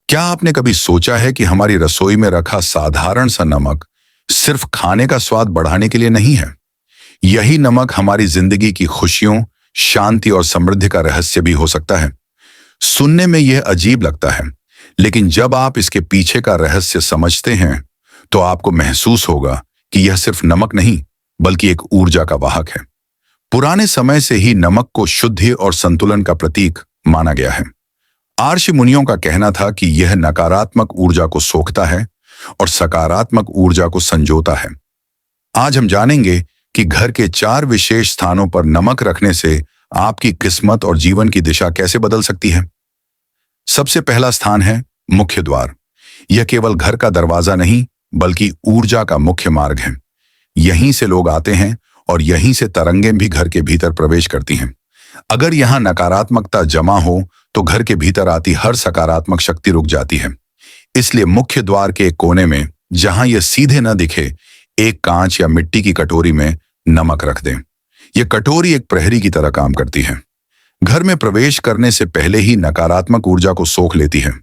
क्या आपने कभी सोचा है कि हमारी रसोई में रखा साधारण सा नमक सिर्फ खाने का स्वाद बढ़ाने के लिए नहीं है? यही नमक हमारी जिंदगी की खुशियों, शांति और समृद्धि का रहस्य भी हो सकता है। सुनने में यह अजीब लगता है, लेकिन जब आप इसके पीछे का रहस्य समझते हैं, तो आपको महसूस होगा कि यह सिर्फ नमक नहीं, बल्कि एक ऊर्जा का वाहक है। पुराने समय से ही नमक को शुद्धि और संतुलन का प्रतीक माना गया है। ऋषि मुनियों का कहना था कि यह नकारात्मक ऊर्जा को सोखता है और सकारात्मक ऊर्जा को संजोता है। आज हम जानेंगे कि घर के 4 विशेष स्थानों पर नमक रखने से आपकी किस्मत और जीवन की दिशा कैसे बदल सकती है। सबसे पहला स्थान है मुख्य द्वार। यह केवल घर का दरवाजा नहीं, बल्कि ऊर्जा का मुख्य मार्ग है। यहीं से लोग आते हैं और यहीं से तरंगें भी घर के भीतर प्रवेश करती हैं। अगर यहां नकारात्मकता जमा हो, तो घर के भीतर आती हर सकारात्मक शक्ति रुक जाती है। इसलिए मुख्य द्वार के एक कोने में, जहां यह सीधे न दिखे, एक कांच या मिट्टी की कटोरी में नमक रख दें। यह कटोरी एक प्रहरी की तरह काम करती है। घर में प्रवेश करने से पहले ही नकारात्मक ऊर्जा को सोख लेती है।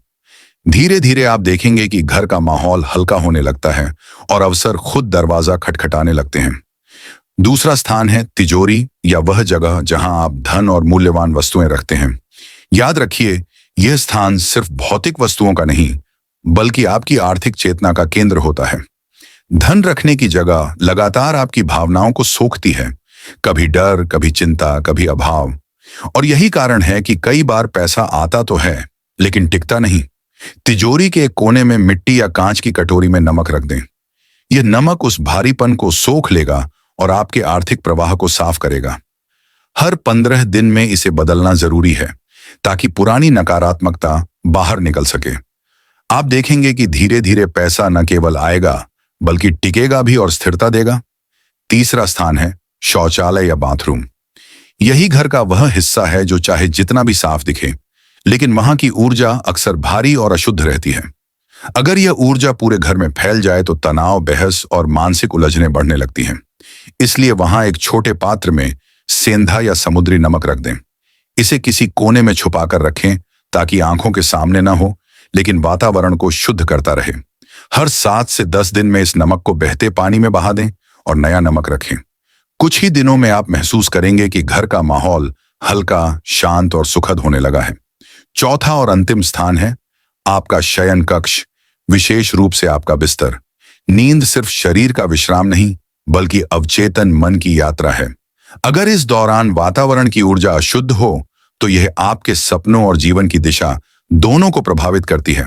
धीरे धीरे आप देखेंगे कि घर का माहौल हल्का होने लगता है और अवसर खुद दरवाजा खटखटाने लगते हैं। दूसरा स्थान है तिजोरी, या वह जगह जहां आप धन और मूल्यवान वस्तुएं रखते हैं। याद रखिए, यह स्थान सिर्फ भौतिक वस्तुओं का नहीं, बल्कि आपकी आर्थिक चेतना का केंद्र होता है। धन रखने की जगह लगातार आपकी भावनाओं को सोखती है, कभी डर, कभी चिंता, कभी अभाव। और यही कारण है कि कई बार पैसा आता तो है, लेकिन टिकता नहीं। तिजोरी के एक कोने में मिट्टी या कांच की कटोरी में नमक रख दें। यह नमक उस भारीपन को सोख लेगा और आपके आर्थिक प्रवाह को साफ करेगा। हर 15 दिन में इसे बदलना जरूरी है, ताकि पुरानी नकारात्मकता बाहर निकल सके। आप देखेंगे कि धीरे धीरे पैसा न केवल आएगा, बल्कि टिकेगा भी और स्थिरता देगा। तीसरा स्थान है शौचालय या बाथरूम। यही घर का वह हिस्सा है जो चाहे जितना भी साफ दिखे, लेकिन वहां की ऊर्जा अक्सर भारी और अशुद्ध रहती है। अगर यह ऊर्जा पूरे घर में फैल जाए, तो तनाव, बहस और मानसिक उलझनें बढ़ने लगती हैं। इसलिए वहां एक छोटे पात्र में सेंधा या समुद्री नमक रख दें। इसे किसी कोने में छुपाकर रखें, ताकि आंखों के सामने न हो, लेकिन वातावरण को शुद्ध करता रहे। हर 7 से 10 दिन में इस नमक को बहते पानी में बहा दें और नया नमक रखें। कुछ ही दिनों में आप महसूस करेंगे कि घर का माहौल हल्का, शांत और सुखद होने लगा है। चौथा और अंतिम स्थान है आपका शयन कक्ष, विशेष रूप से आपका बिस्तर। नींद सिर्फ शरीर का विश्राम नहीं, बल्कि अवचेतन मन की यात्रा है। अगर इस दौरान वातावरण की ऊर्जा अशुद्ध हो, तो यह आपके सपनों और जीवन की दिशा दोनों को प्रभावित करती है।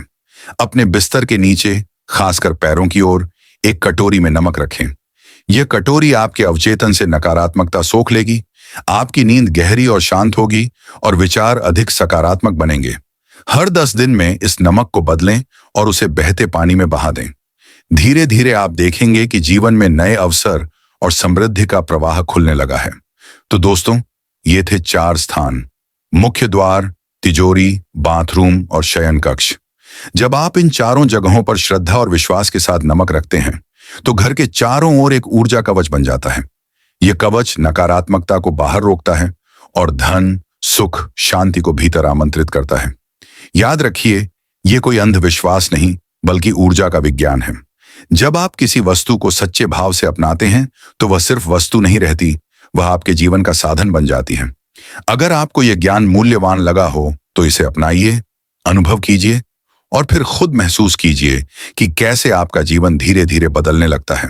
अपने बिस्तर के नीचे, खासकर पैरों की ओर, एक कटोरी में नमक रखें। यह कटोरी आपके अवचेतन से नकारात्मकता सोख लेगी। आपकी नींद गहरी और शांत होगी और विचार अधिक सकारात्मक बनेंगे। हर 10 दिन में इस नमक को बदलें और उसे बहते पानी में बहा दें। धीरे धीरे आप देखेंगे कि जीवन में नए अवसर और समृद्धि का प्रवाह खुलने लगा है। तो दोस्तों, ये थे 4 स्थान: मुख्य द्वार, तिजोरी, बाथरूम और शयन कक्ष। जब आप इन चारों जगहों पर श्रद्धा और विश्वास के साथ नमक रखते हैं, तो घर के चारों ओर एक ऊर्जा कवच बन जाता है। यह कवच नकारात्मकता को बाहर रोकता है और धन, सुख, शांति को भीतर आमंत्रित करता है। याद रखिए, यह कोई अंधविश्वास नहीं, बल्कि ऊर्जा का विज्ञान है। जब आप किसी वस्तु को सच्चे भाव से अपनाते हैं, तो वह सिर्फ वस्तु नहीं रहती, वह आपके जीवन का साधन बन जाती है। अगर आपको यह ज्ञान मूल्यवान लगा हो, तो इसे अपनाइए, अनुभव कीजिए और फिर खुद महसूस कीजिए कि कैसे आपका जीवन धीरे धीरे बदलने लगता है।